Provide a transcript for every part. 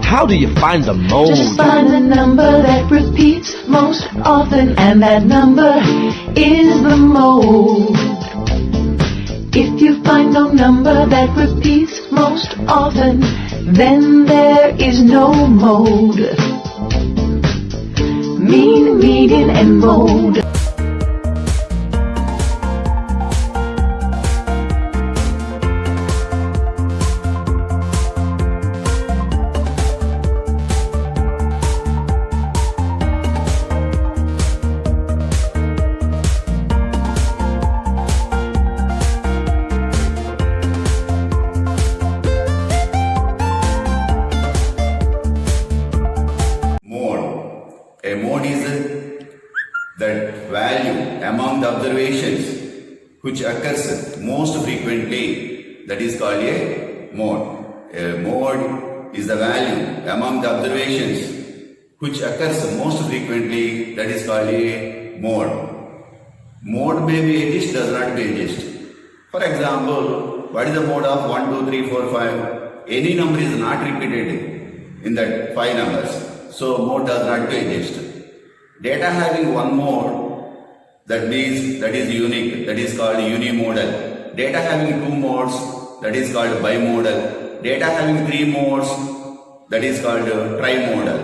How do you find the mode? Just find the number that repeats most often, and that number is the mode. If you find no number that repeats most often, then there is no mode. Mean, median, and mode. A mode is that value among the observations which occurs most frequently, that is called a mode. A mode is the value among the observations which occurs most frequently, that is called a mode. Mode may be exist, does not be exist. For example, what is the mode of 1, 2, 3, 4, 5? Any number is not repeated in that 5 numbers. So mode does not exist. Data having one mode, that is unique, that is called unimodal. Data having two modes, that is called bimodal. Data having 3 modes, that is called trimodal.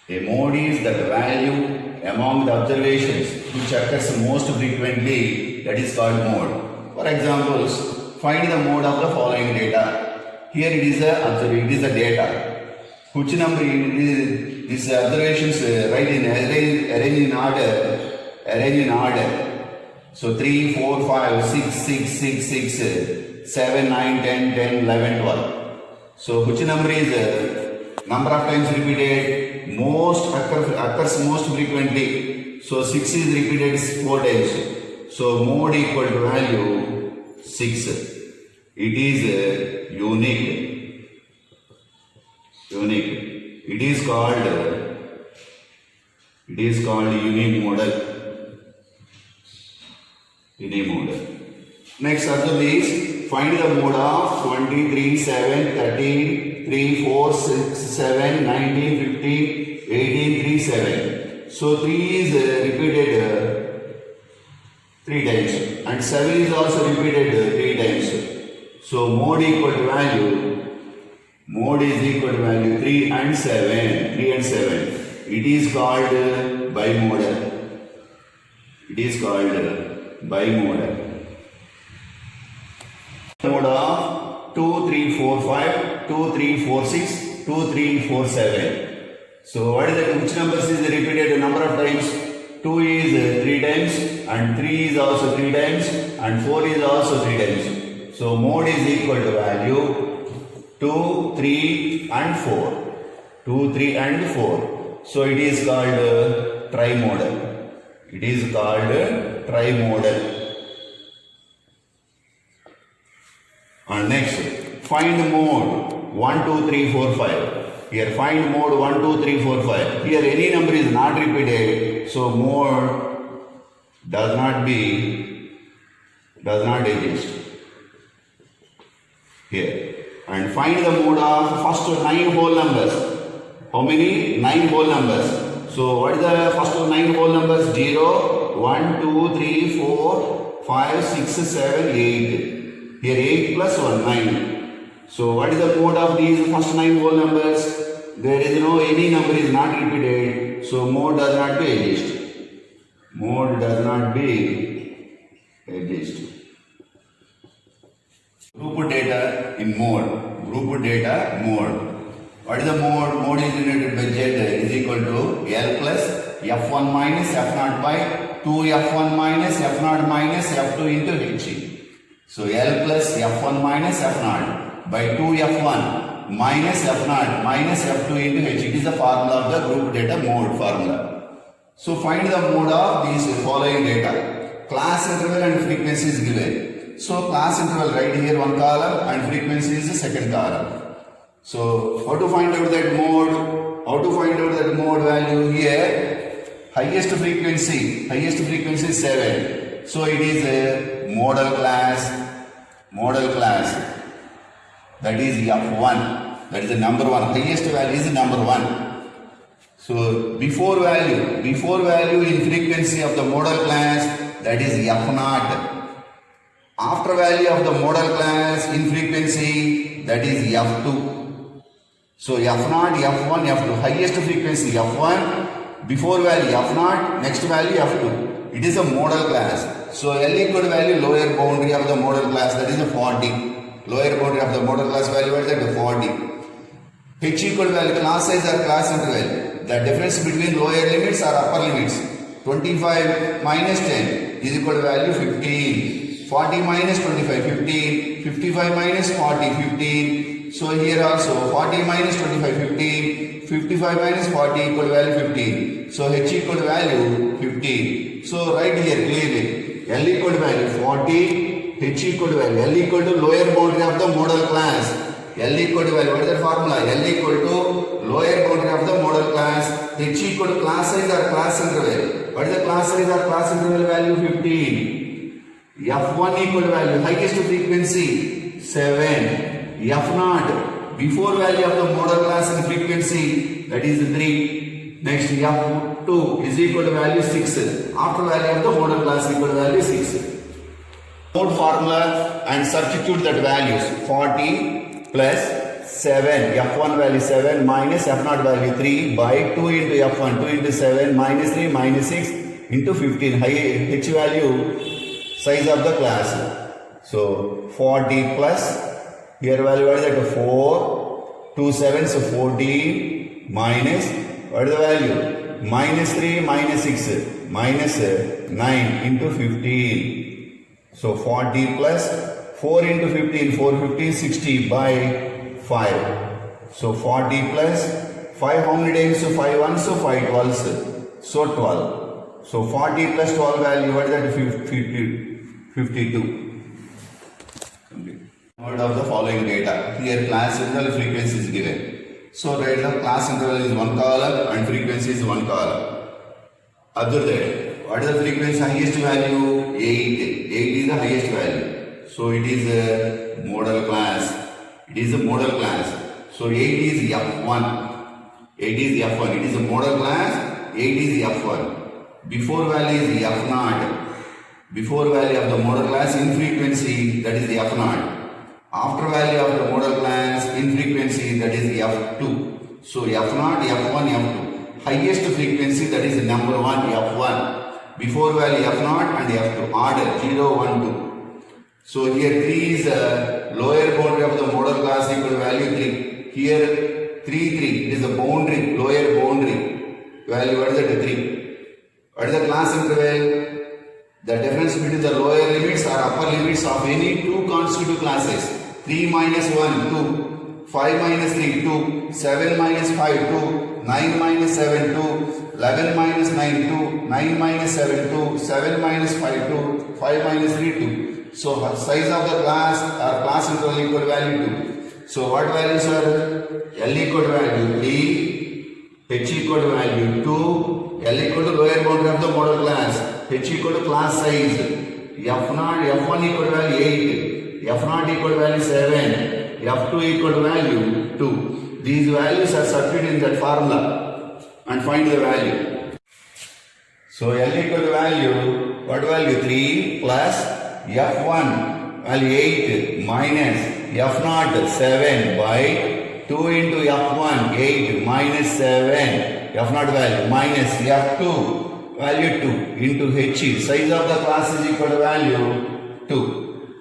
A mode is the value among the observations which occurs most frequently, that is called mode. For examples, find the mode of the following data. Here it is a data. Which number is these observations right in arrange in order. So 3, 4, 5, 6, 6, 6, 6, 7, 9, 10, 10, 11, 12. So which number is number of times repeated occurs most frequently. So 6 is repeated 4 times. So mode equal to value 6. It is unique. It is called unimodal. Next observe is find the mode of 23, 7, 13, 3, 4, 6, 7, 19, 15, 18, 3, 7. So 3 is repeated 3 times and 7 is also repeated 3 times. So mode equal to value. Mode is equal to value 3 and 7. It is called bimodal. Mode of 2, 3, 4, 5, 2, 3, 4, 6, 2, 3, 4, 7. So what is that? Which numbers is repeated number of times? 2 is 3 times and 3 is also 3 times and 4 is also 3 times. So mode is equal to value 2, 3 and 4. 2, 3 and 4. So it is called trimodal. And next, find mode 1, 2, 3, 4, 5. Here find mode 1, 2, 3, 4, 5. Here any number is not repeated. So mode does not exist. Here. And find the mode of first 9 whole numbers. How many? 9 whole numbers. So what is the first 9 whole numbers? 0, 1, 2, 3, 4, 5, 6, 7, 8. Here 8 plus 1, 9. So what is the mode of these first 9 whole numbers? There is no any number is not repeated. So mode does not exist. Group data in mode. What is the mode? Mode is denoted by Z is equal to L plus F1 minus F0 by 2F1 minus F0 minus F2 into H. So L plus F1 minus F0 by 2F1 minus F0 minus F2 into H. It is the formula of the group data mode formula. So find the mode of these following data. Class interval and frequency is given. So class interval right here one column and frequency is the second column. So how to find out that mode? Value here? Highest frequency is 7. So it is a model class. That is F1. That is the number one. Highest value is number one. So before value in frequency of the model class, that is F0. After value of the model class in frequency, that is F2. So F0, F1, F2. Highest frequency F1, before value F0, next value F2. It is a model class. So L equal value lower boundary of the model class, that is a 40. Lower boundary of the model class value, what is that? 40. H equal value class size or class interval. The difference between lower limits or upper limits. 25 minus 10 is equal to value 15. 40 minus 25, 15. 55 minus 40, 15. So here also 40 minus 25, 15. 55 minus 40 equal to value 15. So H equal to value 15. So write here clearly. L equal to value 40. H equal to value. L equal to lower boundary of the model class. L equal to value. What is that formula? L equal to lower boundary of the model class. H equal to class size or class interval. What is the class size or class interval value? 15. F1 equal to value. Highest frequency 7. F0 before value of the model class in frequency, that is 3. Next F2 is equal to value 6. After value of the model class equal to value 6. Node formula and substitute that values. 40 plus 7, F1 value 7 minus F0 value 3 by 2 into F1, 2 into 7 minus 3 minus 6 into 15. High H value size of the class. So 40 plus, here value what is that? 4, 2 7, so 14 minus, what is the value? Minus 3 minus 6 minus 9 into 15. So 40 plus 4 into 15, 4 15, 60 by 5. So 40 plus 5, how many times? So 5 ones, so 5 12s. So 12. So 40 plus 12 value, what is that? 52. Note of the following data. Here class interval frequency is given. So write the class interval is one column and frequency is one column. Observe that. What is the frequency highest value? 8. 8 is the highest value. So it is a model class. It is a model class. So 8 is F1. 8 is F1. It is a model class. 8 is F1. Before value is F0. Before value of the model class in frequency, that is F0. After value of the model class in frequency, that is F2. So F0, F1, F2. Highest frequency, that is number 1, F1. Before value F0 and F2. Order 0, 1, 2. So here 3 is lower boundary of the model class equal to value 3. Here 3, 3. It is the boundary, lower boundary. Value, what is that? 3. What is the class interval? The difference between the lower limits or upper limits of any two consecutive classes. 3 minus 1, 2. 5 minus 3, 2. 7 minus 5, 2. 9 minus 7, 2. 11 minus 9, 2. 9 minus 7, 2. 7 minus 5, 2. 5 minus 3, 2. So size of the class or class interval equal value 2. So what values are? L equal to value 3. H equal to value 2. L equal to lower boundary of the model class. H equal to class size. F0, F1 equal to value 8. F0 equal to value 7. F2 equal to value 2. These values are substituted in that formula and find the value. So L equal to value, what value? 3 plus F1 value 8 minus F0 7 by 2 into F1 8 minus 7 F0 value minus F2 value 2 into H. Size of the class is equal to value 2.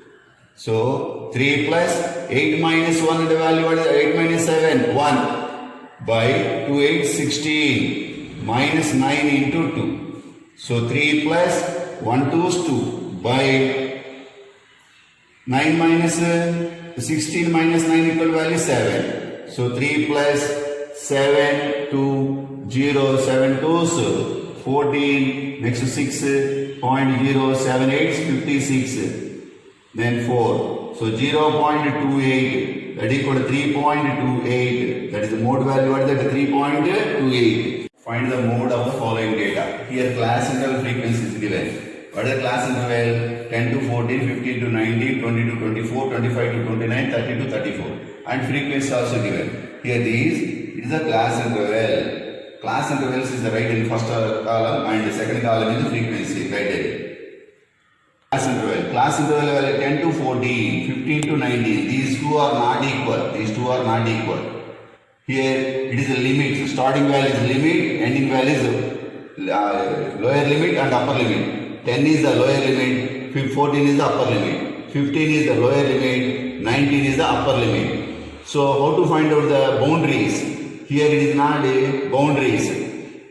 So 3 plus 8 minus 1 the value, what is 8 minus 7? 1 by 2 8 16 minus 9 into 2. So 3 plus 1 2 is 2 by 9 minus 16 minus 9 equal value 7. So 3 plus 7 2 0 7 2s 14, next 6.078 is 56, then 4. So 0.28, that equal to 3.28, that is the mode value, what is that? 3.28. Find the mode of the following data. Here class interval frequency is given. What is the class interval? 10 to 14, 15 to 19, 20 to 24, 25 to 29, 30 to 34. And frequency also given. Here it is a class interval. Class intervals is the right in first column and the second column is the frequency, right there. Class interval. Class interval value 10 to 14, 15 to 19. These two are not equal. These two are not equal. Here it is a limit. So starting value is limit, ending value is lower limit and upper limit. 10 is the lower limit, 14 is the upper limit, 15 is the lower limit, 19 is the upper limit. So how to find out the boundaries? Here it is not a boundaries.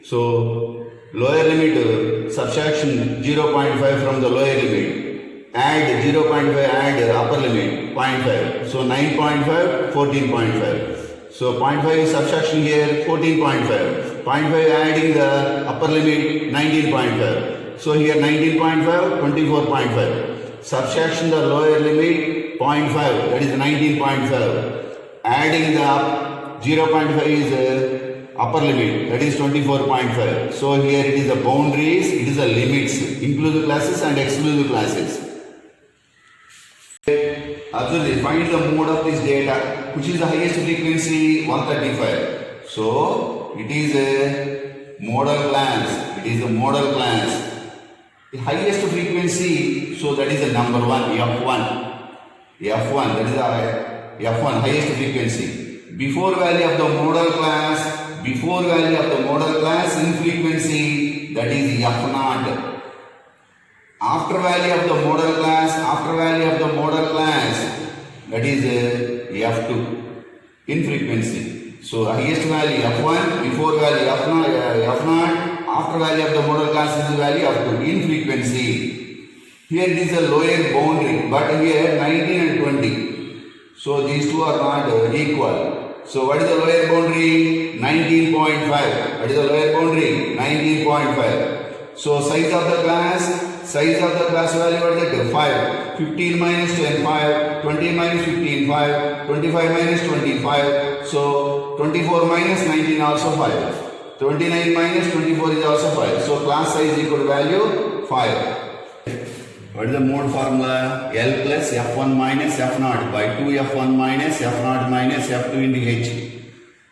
So lower limit subtraction 0.5 from the lower limit, add 0.5, add upper limit 0.5. So 9.5, 14.5. So 0.5 is subtraction here 14.5. 0.5 adding the upper limit 19.5. So here 19.5, 24.5. Subtraction the lower limit 0.5, that is 19.5. Adding the 0.5 is upper limit, that is 24.5. So here it is the boundaries, it is the limits, inclusive classes and exclusive classes. Observe this, find the mode of this data, which is the highest frequency 135. So it is a model class, it is a model class. The highest frequency, so that is the number one, F1. F1, that is the F1, highest frequency. Before value of the model class, in frequency, that is F0. After value of the model class, that is F2, in frequency. So highest value F1, before value F0, after value of the model class is the value of 2 in frequency. Here it is a lower boundary, but here 19 and 20. So these two are not equal. So what is the lower boundary? 19.5. What is the lower boundary? 19.5. So size of the class value what is that? 5. 15 minus 10, 5. 20 minus 15, 5. 25 minus 25. So 24 minus 19 also 5. 29 minus 24 is also 5. So class size equal to value 5. What is the mode formula? L plus F1 minus F0 by 2F1 minus F0 minus F2 into H.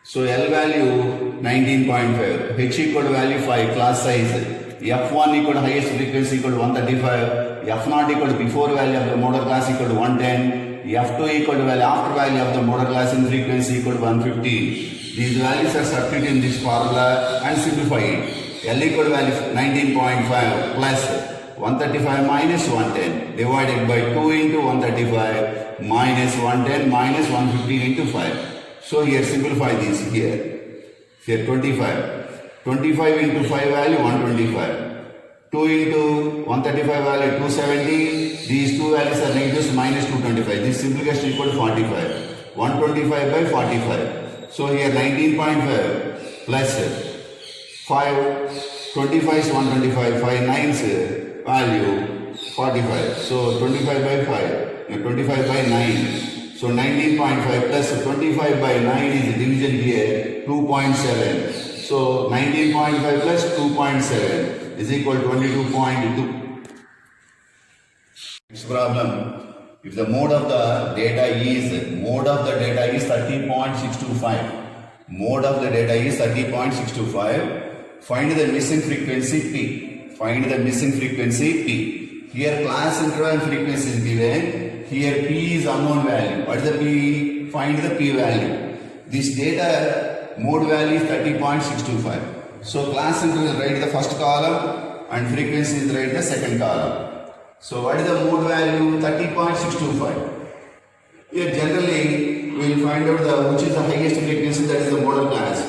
So L value 19.5. H equal to value 5. Class size. F1 equal to highest frequency equal to 135. F0 equal to before value of the model class equal to 110. F2 equal to value after value of the model class in frequency equal to 150. These values are substituted in this formula and simplify it. L equal to value 19.5 plus 135 minus 110 divided by 2 into 135 minus 110 minus 115 into 5. So here simplify this here. Here 25. 25 into 5 value 125. 2 into 135 value 270. These two values are negatives minus 225. This simplification equal to 45. 125 by 45. So here 19.5 plus 5, 25 is 125, 5 9's value 45. So 25 by 5, 25 by 9. So 19.5 plus 25 by 9 is division here 2.7. So 19.5 plus 2.7 is equal to 22.2. Next problem. If the mode of the data is 30.625. Mode of the data is 30.625. Find the missing frequency P. Find the missing frequency P. Here class interval and frequency is given. Here P is unknown value. What is the P? Find the P value. This data mode value is 30.625. So class interval is right in the first column and frequency is right in the second column. So what is the mode value? 30.625. Here generally we will find out which is the highest frequency, that is the model class.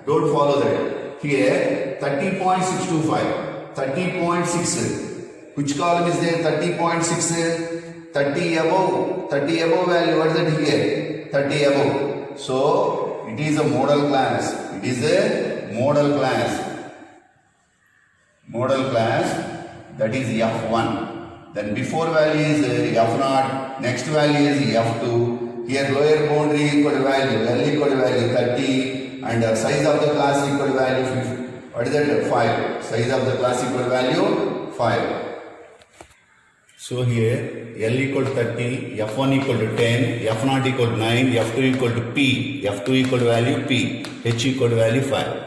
Don't follow that. Here 30.625. 30.6. Which column is there? 30.6. 30 above. 30 above value. What is that here? 30 above. So it is a model class. It is a model class. Model class, that is F1. Then before value is F0, next value is F2. Here lower boundary equal to value, L equal to value 30 and size of the class equal to value 50. What is that? 5. Size of the class equal to value 5. So here L equal to 30, F1 equal to 10, F0 equal to 9, F2 equal to P, F2 equal to value P, H equal to value 5.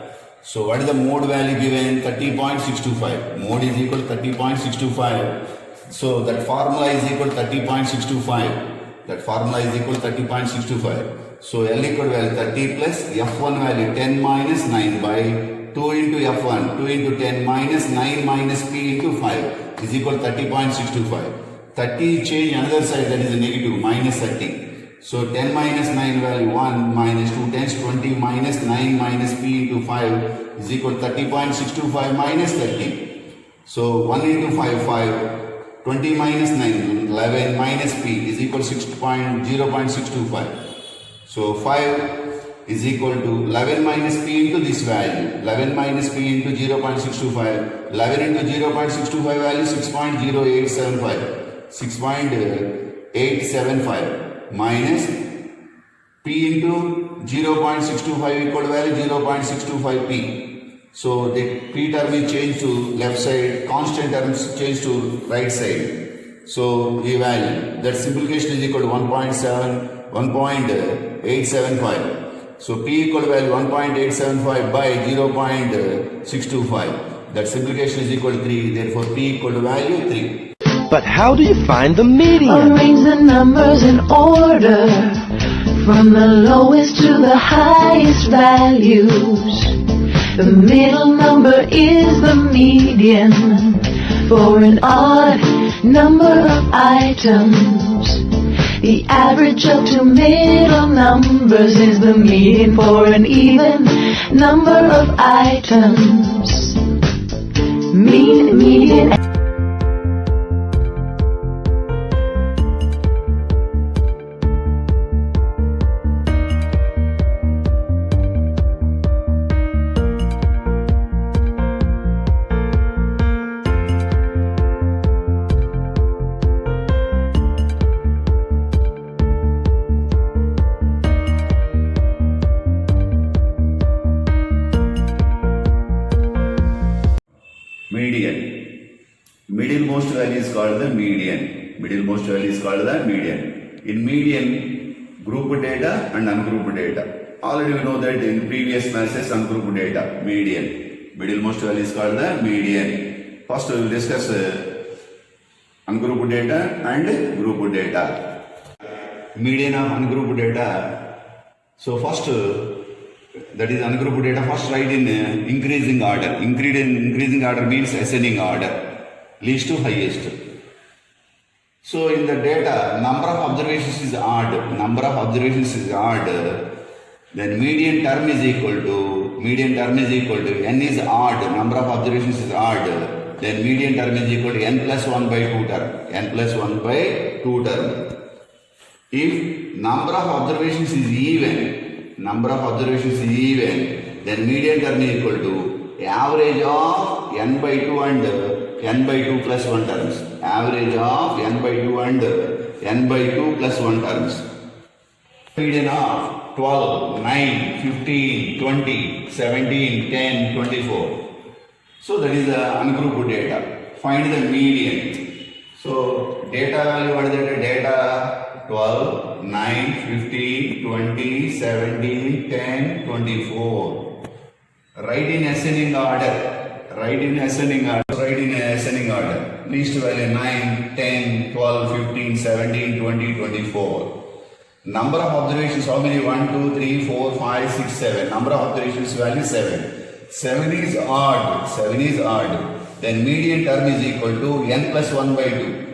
So what is the mode value given? 30.625. Mode is equal to 30.625. So that formula is equal to 30.625. That formula is equal to 30.625. So L equal to value 30 plus F1 value 10 minus 9 by 2 into F1, 2 into 10 minus 9 minus P into 5 is equal to 30.625. 30 change another side, that is a negative, minus 30. So 10 minus 9 value 1 minus 2 10 20 minus 9 minus P into 5 is equal to 30.625 minus 30. So 1 into 5 5, 20 minus 9 11 minus P is equal to 0.625. So 5 is equal to 11 minus P into this value. 11 minus P into 0.625. 11 into 0.625 value 6.0875. 6.875 minus P into 0.625 equal to value 0.625 P. So the P term is changed to left side, constant terms changed to right side. So the value, that simplification is equal to 1.875. So P equal to value 1.875 by 0.625. That simplification is equal to 3. Therefore P equal to value 3. But how do you find the median? Arrange the numbers in order from the lowest to the highest values. The middle number is the median for an odd number of items. The average of two middle numbers is the median for an even number of items. Median. Median. Middlemost value is called the median. Middlemost value is called the median. In median, grouped data and ungrouped data. Already we know that in previous classes, ungrouped data, median. Middlemost value is called the median. First we will discuss ungrouped data and grouped data. Median of ungrouped data. So first, that is ungrouped data, first write in increasing order. Increasing order means ascending order, least to highest. So in the data, number of observations is odd. Then median term is equal to n is odd, number of observations is odd. Then median term is equal to n plus 1 by 2 term. If number of observations is even, then median term is equal to average of n by 2 and n by 2 plus 1 terms. Average of n by 2 and n by 2 plus 1 terms. Median of 12, 9, 15, 20, 17, 10, 24. So that is the ungrouped data. Find the median. So data value, what is that? Data 12, 9, 15, 20, 17, 10, 24. Write in ascending order. Least value 9, 10, 12, 15, 17, 20, 24. Number of observations, how many? 1, 2, 3, 4, 5, 6, 7. Number of observations value 7. 7 is odd. Then median term is equal to n plus 1 by 2.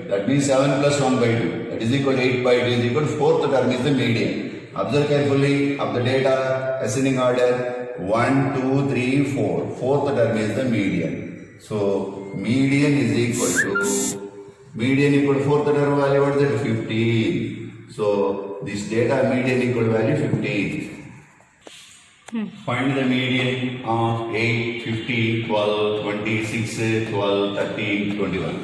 That means 7 plus 1 by 2. That is equal to 8 by 2 is equal to fourth term is the median. Observe carefully of the data, ascending order, 1, 2, 3, 4. Fourth term is the median. So median is equal to fourth term value, what is that? 15. So this data median equal to value 15. Find the median of 8, 15, 12, 26, 12, 13, 21.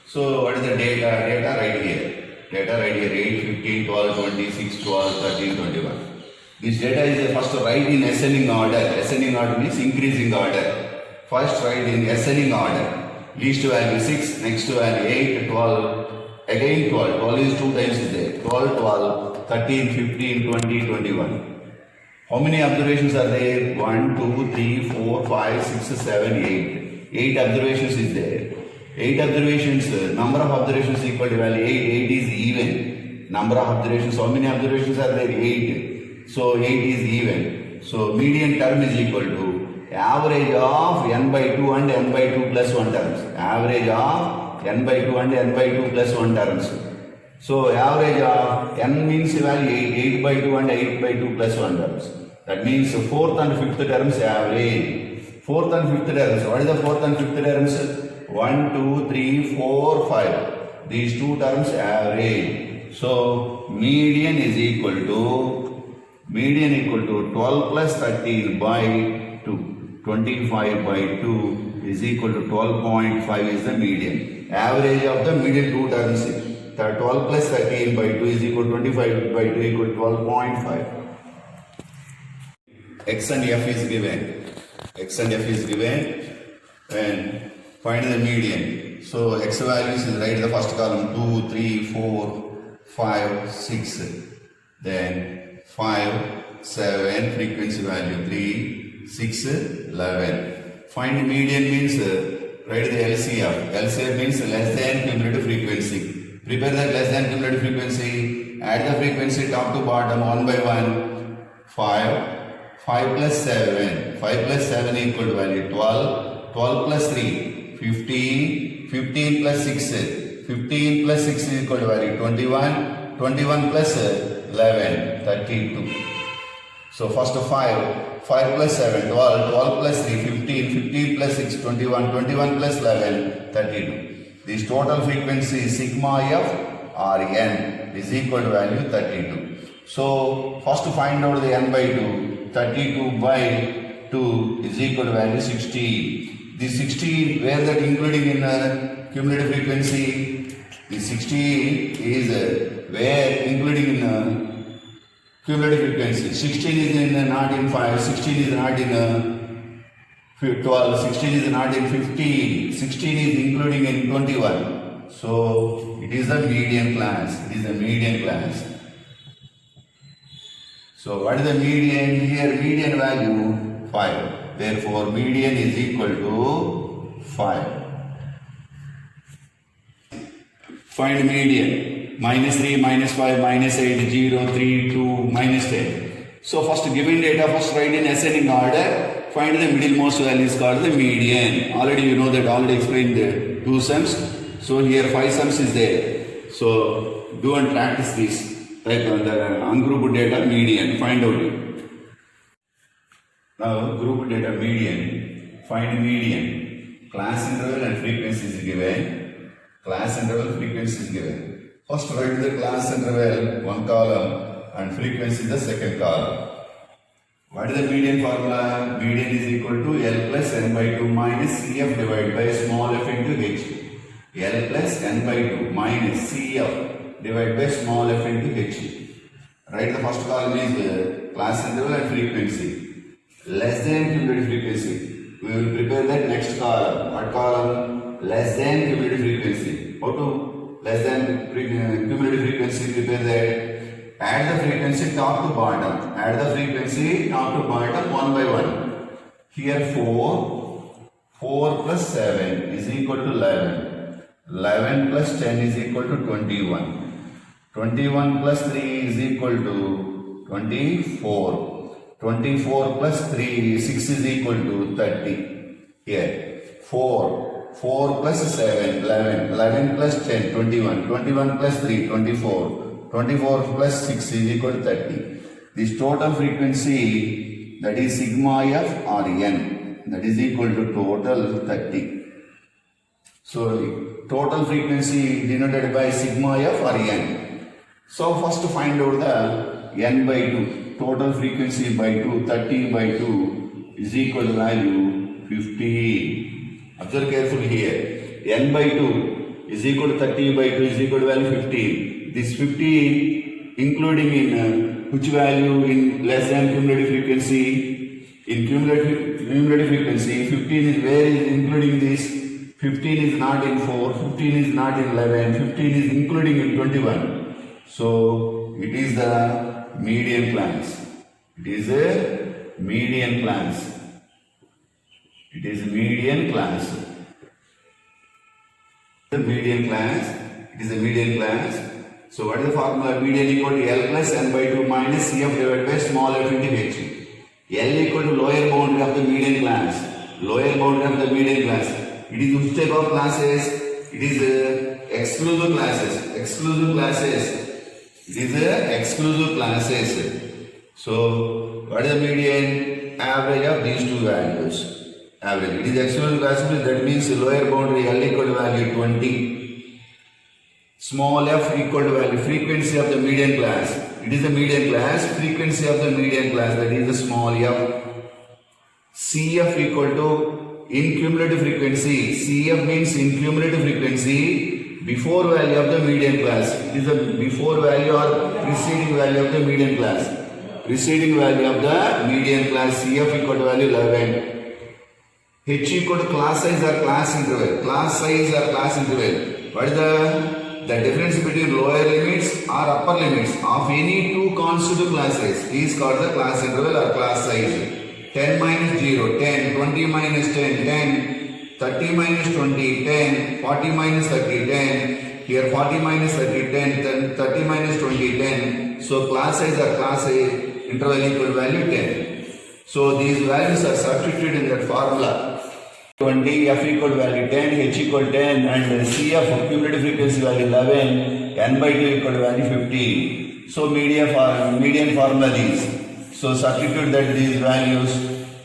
So what is the data? Data right here. 8, 15, 12, 26, 12, 13, 21. This data is first write in ascending order. Ascending order means increasing order. First write in ascending order. least value 6, next value 8, 12, again 12. 12 is 2 times is there. 12, 12, 13, 15, 20, 21. How many observations are there? 1, 2, 3, 4, 5, 6, 7, 8. 8 observations is there. 8 observations, number of observations equal to value 8. 8 is even. Number of observations, how many observations are there? 8. So 8 is even. So median term is equal to average of n by 2 and n by 2 plus 1 terms. Average of n by 2 and n by 2 plus 1 terms. So average of n means value 8 by 2 and 8 by 2 plus 1 terms. That means 4th and 5th terms average. 4th and 5th terms. What is the 4th and 5th terms? 1, 2, 3, 4, 5. These two terms average. So median is equal to 12 plus 13 by 2. 25 by 2 is equal to 12.5 is the median. Average of the middle two terms. 12 plus 13 by 2 is equal to 25 by 2 equal to 12.5. X and F is given. X and F is given and find the median. So X values is right in the first column 2, 3, 4, 5, 6. Then 5, 7, frequency value 3, 6, 11. Find median means write the LCF. LCF means less than cumulative frequency. Prepare that less than cumulative frequency. Add the frequency top to bottom 1 by 1. 5. 5 plus 7. 5 plus 7 equal to value 12. 12 plus 3. 15. 15 plus 6. 15 plus 6 is equal to value 21. 21 plus 11. 32. So first 5 plus 7, 12, 12 plus 3, 15, 15 plus 6, 21, 21 plus 11, 32. This total frequency sigma f or n is equal to value 32. So first to find out the n by 2, 32 by 2 is equal to value 16. This 16, where that including in cumulative frequency, the 16 is where including in cumulative frequency. 16 is in not in 5, 16 is not in 12, 16 is not in 15, 16 is including in 21. So it is the median class. It is the median class. So what is the median here? Median value 5. Therefore median is equal to 5. Find median. -3, -5, -8, 0, 3, 2, -10. So first given data, first write in ascending order, find the middlemost value is called the median. Already you know that, already explained the 2 sums. So here 5 sums is there. So do and practice this. Like the ungrouped data median, find out it. Now group data median, find median. Class interval and frequency is given. Class interval, frequency is given. First write the class interval, one column, and frequency the second column. What is the median formula? Median is equal to L plus n by 2 minus CF divided by small f into h. L plus n by 2 minus CF divided by small f into h. Write the first column is class interval and frequency. Less than cumulative frequency. We will prepare that next column. What column? Less than cumulative frequency. How to less than cumulative frequency, prepare that. Add the frequency top to bottom. Add the frequency top to bottom 1 by 1. Here 4 plus 7 is equal to 11. 11 plus 10 is equal to 21. 21 plus 3 is equal to 24. 24 plus 3, 6 is equal to 30. Here 4 plus 7, 11, 11 plus 10, 21, 21 plus 3, 24, 24 plus 6 is equal to 30. This total frequency, that is sigma f or n, that is equal to total 30. So total frequency denoted by sigma f or n. So first to find out the n by 2, total frequency by 2, 30 by 2 is equal to value 15. Observe carefully here. N by 2 is equal to 30 by 2 is equal to value 15. This 15 including in which value in less than cumulative frequency? In cumulative frequency, 15 is where is including this? 15 is not in 4, 15 is not in 11, 15 is including in 21. So it is the median class. It is a median class. It is median class. The median class. It is a median class. So what is the formula? Median equal to L plus n by 2 minus CF divided by small f into h. L equal to lower boundary of the median class. Lower boundary of the median class. It is which type of classes? It is exclusive classes. Exclusive classes. It is exclusive classes. So what is the median? Average of these two values. Average. It is exclusive classes. That means lower boundary L equal to value 20. Small f equal to value frequency of the median class. It is the median class. Frequency of the median class, that is the small f. CF equal to in cumulative frequency. CF means in cumulative frequency before value of the median class. It is the before value or preceding value of the median class. Preceding value of the median class. CF equal to value 11. H equal to class size or class interval. Class size or class interval. What is the difference between lower limits or upper limits of any two consecutive classes is called the class interval or class size. 10 minus 0, 10, 20 minus 10, 10, 30 minus 20, 10, 40 minus 30, 10, here 40 minus 30, 10, 30 minus 20, 10. So class size or class interval equal value 10. So these values are substituted in that formula. 20, f equal to value 10, h equal to 10 and CF cumulative frequency value 11, n by 2 equal to value 15. So median formula is. So substitute that these values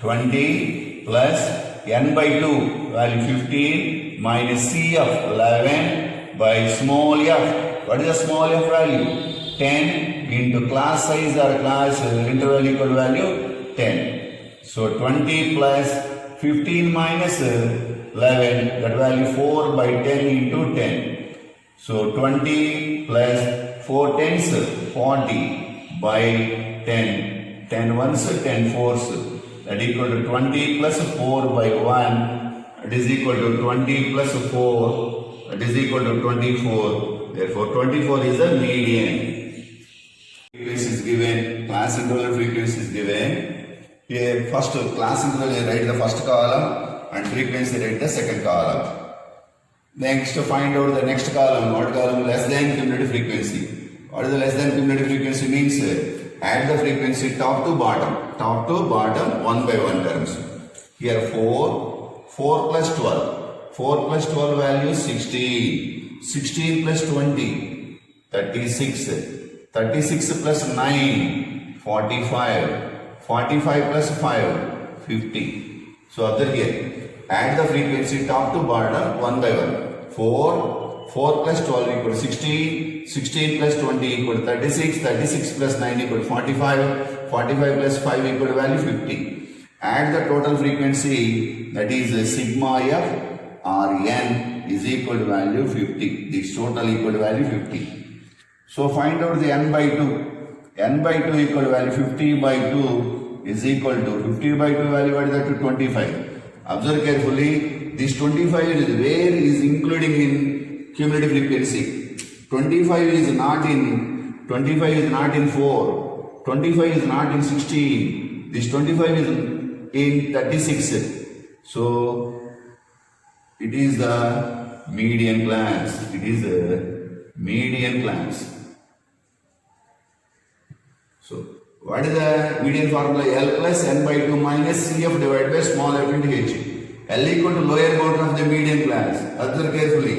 20 plus n by 2 value 15 minus CF 11 by small f. What is the small f value? 10 into class size or class interval equal to value 10. So 20 plus 15 minus 11, that value 4 by 10 into 10. So 20 plus 4 tens 40 by 10. 10 ones 10 fours. That equal to 20 plus 4 by 1. It is equal to 20 plus 4. That is equal to 24. Therefore 24 is the median. Frequency is given. Class interval frequency is given. Here first class interval write the first column and frequency write the second column. Next find out the next column. What column? Less than cumulative frequency. What is the less than cumulative frequency means? Add the frequency top to bottom. Top to bottom 1 by 1 terms. Here 4. 4 plus 12. 4 plus 12 value 16. 16 plus 20. 36. 36 plus 9. 45. 45 plus 5, 50. So observe here, add the frequency top to bottom 1 by 1. 4 plus 12 equal to 16, 16 plus 20 equal to 36, 36 plus 9 equal to 45, 45 plus 5 equal to value 50. Add the total frequency, that is sigma f or n is equal to value 50. This total equal to value 50. So find out the n by 2. N by 2 equal to value 50 by 2 is equal to 50 by 2 value what is that to 25. Observe carefully, this 25 is where is including in cumulative frequency. 25 is not in 4. 25 is not in 16. This 25 is in 36. So it is the median class. It is the median class. So, what is the median formula? L plus n by 2 minus CF divided by small f into h. L equal to lower boundary of the median class. Observe carefully.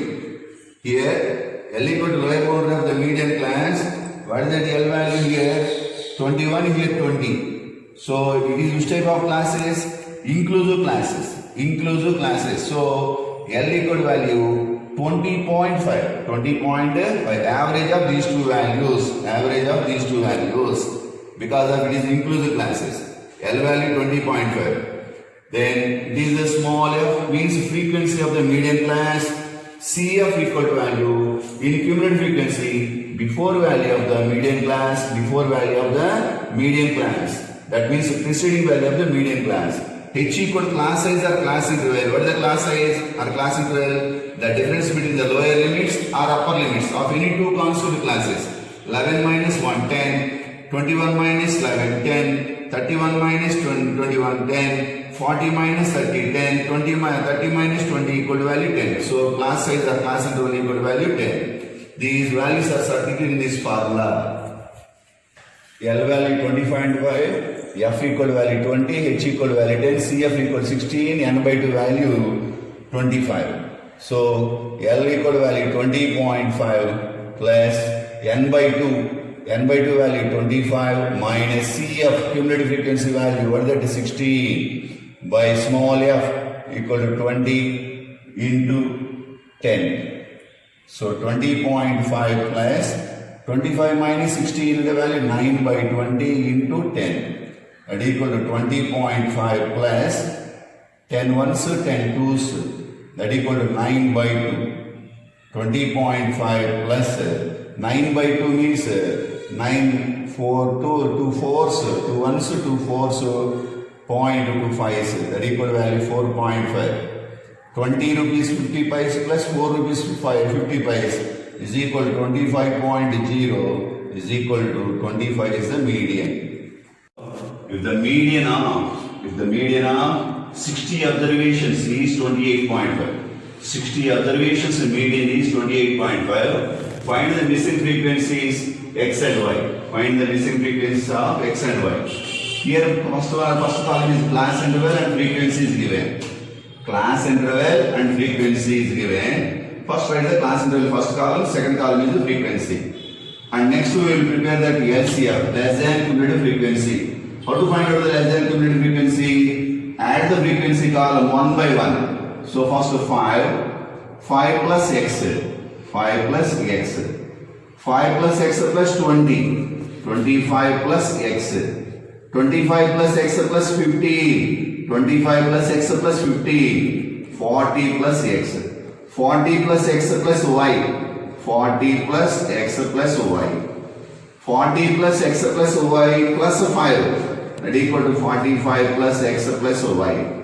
Here, L equal to lower boundary of the median class. What is that L value here? 21, here 20. So, it is which type of classes? Inclusive classes. Inclusive classes. So, L equal to value 20.5. 20.5. Average of these two values. Average of these two values. Because of it is inclusive classes. L value 20.5. Then it is the small f means frequency of the median class. CF equal to value in cumulative frequency before value of the median class. Before value of the median class. That means the preceding value of the median class. H equal to class size or class interval. What is the class size or class interval? The difference between the lower limits or upper limits of any two consecutive classes. 11 minus 1, 10. 21 minus 11, 10. 31 minus 21, 10. 40 minus 30, 10. 30 minus 20 equal to value 10. So class size or class interval equal to value 10. These values are substituted in this formula. L value 25, F equal to value 20, H equal to value 10, CF equal to 16, N by 2 value 25. So L equal to value 20.5 plus N by 2 value 25 minus CF cumulative frequency value, what is that, 16 by small f equal to 20 into 10. So 20.5 plus 25 minus 16 the value 9 by 20 into 10. That equal to 20.5 plus 10 ones, 10 twos, that equal to 9 by 2. 20.5 plus 9 by 2 means 9, 4, 2 fours, 2 ones, 2 fours, 0.25, that equal to value 4.5. 20 rupees 50 paise plus 4 rupees 50 paise is equal to 25.0 is equal to 25 is the median. If the median of 60 observations is 28.5, 60 observations in median is 28.5, find the missing frequencies x and y. Find the missing frequencies of x and y. Here first column is class interval and frequency is given. Class interval and frequency is given. First write the class interval first column, second column is the frequency. And next we will prepare that LCF, less than cumulative frequency. How to find out the less than cumulative frequency? Add the frequency column one by one. So first 5 plus x, 5 plus x, 5 plus x plus 20, 25 plus x, 25 plus x plus 50, 25 plus x plus 50, 40 plus x, 40 plus x plus y, 40 plus x plus y, 40 plus x plus y plus 5. That equal to 45 plus x plus y.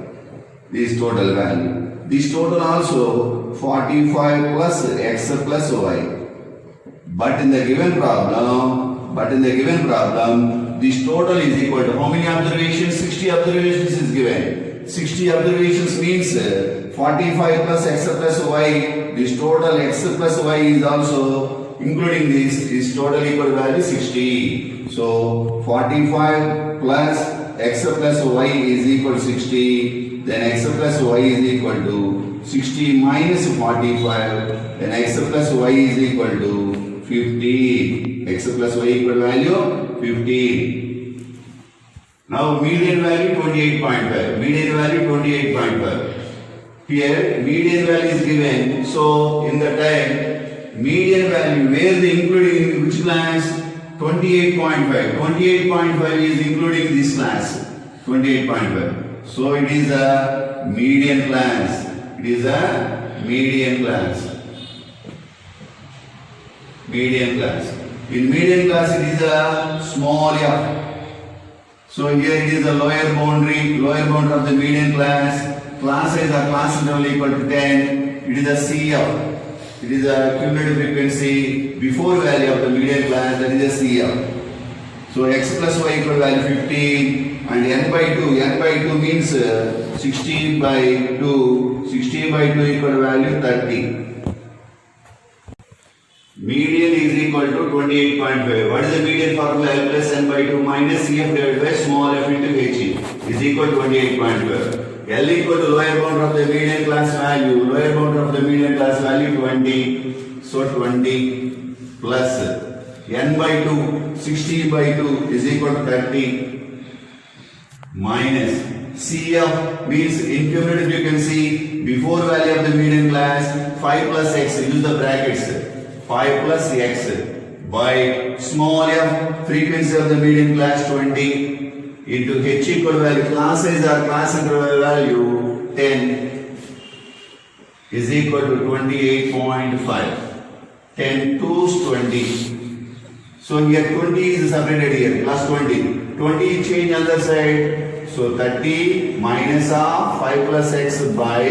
This total value. This total also 45 plus x plus y. But in the given problem, this total is equal to how many observations? 60 observations is given. 60 observations means 45 plus x plus y. This total x plus y is also including this is total equal to value 60. So 45 plus x plus y is equal to 60. Then x plus y is equal to 60 minus 45. Then x plus y is equal to 15. X plus y equal to value 15. Now median value 28.5. Median value 28.5. Here median value is given. So in the time median value where the including in which class? 28.5. 28.5 is including this class. 28.5. So it is a median class. It is a median class. Median class. In median class it is a small f. So here it is the lower boundary of the median class. Class size or class interval equal to 10. It is a CF. It is a cumulative frequency before value of the median class, that is a CF. So x plus y equal to value 15 and n by 2. N by 2 means 16 by 2. 16 by 2 equal to value 30. Median is equal to 28.5. What is the median formula? L plus n by 2 minus CF divided by small f into HE is equal to 28.5. L equal to lower bound of the median class value. Lower bound of the median class value 20. So 20 plus n by 2, 60 by 2 is equal to 30 minus CF means in cumulative frequency before value of the median class 5 plus x, use the brackets, 5 plus x by small f frequency of the median class 20 into h equal to value class size or class interval value 10 is equal to 28.5. 10 to 20. So here 20 is separated here plus 20. 20 change other side. So 30 minus of 5 plus x by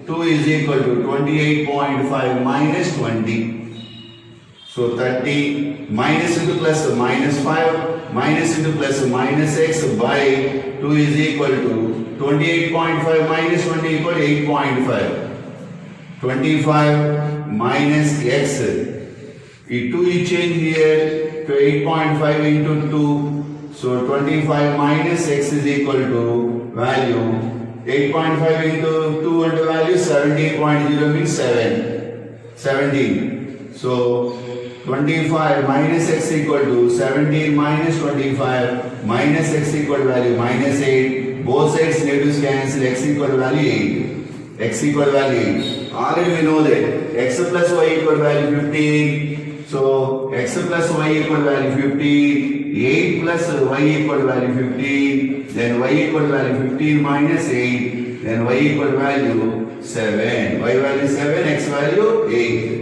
2 is equal to 28.5 minus 20. So 30 minus into plus minus 5 minus into plus minus x by 2 is equal to 28.5 minus 20 equal to 8.5. 25 minus x. E 2 you change here to 8.5 into 2. So 25 minus x is equal to value 8.5 into 2 and value 17.0 means 17. So 25 minus x equal to 17 minus 25 minus x equal to value minus 8. Both sides negatives cancel, x equal to value 8. X equal to value 8. Already we know that x plus y equal to value 15. So x plus y equal to value 15. 8 plus y equal to value 15. Then y equal to value 15 minus 8. Then y equal to value 7. Y value 7, x value 8.